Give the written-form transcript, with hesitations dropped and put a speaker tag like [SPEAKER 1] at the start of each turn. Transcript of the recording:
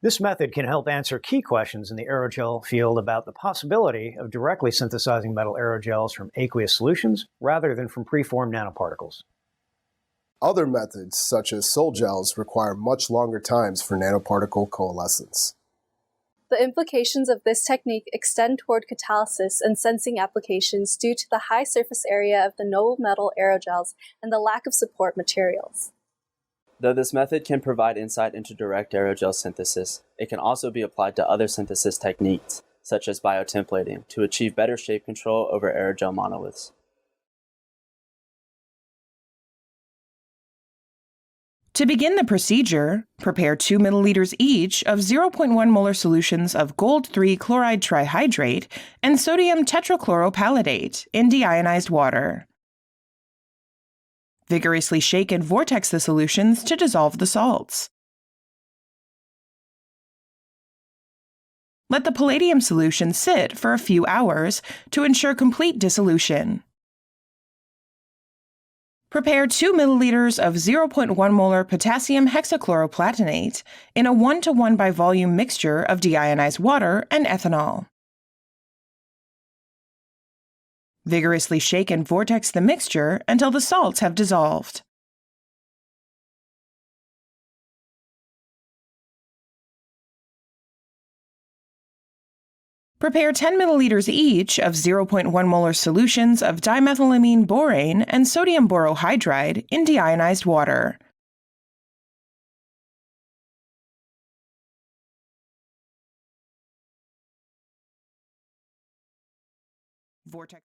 [SPEAKER 1] This method can help answer key questions in the aerogel field about the possibility of directly synthesizing metal aerogels from aqueous solutions rather than from preformed nanoparticles.
[SPEAKER 2] Other methods, such as sol gels, require much longer times for nanoparticle coalescence.
[SPEAKER 3] The implications of this technique extend toward catalysis and sensing applications due to the high surface area of the noble metal aerogels and the lack of support materials.
[SPEAKER 4] Though this method can provide insight into direct aerogel synthesis, it can also be applied to other synthesis techniques, such as biotemplating, to achieve better shape control over aerogel monoliths.
[SPEAKER 5] To begin the procedure, prepare 2 milliliters each of 0.1 molar solutions of gold-3 chloride trihydrate and sodium tetrachloropalladate in deionized water. Vigorously shake and vortex the solutions to dissolve the salts. Let the palladium solution sit for a few hours to ensure complete dissolution. Prepare 2 milliliters of 0.1 molar potassium hexachloroplatinate in a 1:1 by volume mixture of deionized water and ethanol. Vigorously shake and vortex the mixture until the salts have dissolved. Prepare 10 milliliters each of 0.1 molar solutions of dimethylamine borane and sodium borohydride in deionized water. Vortex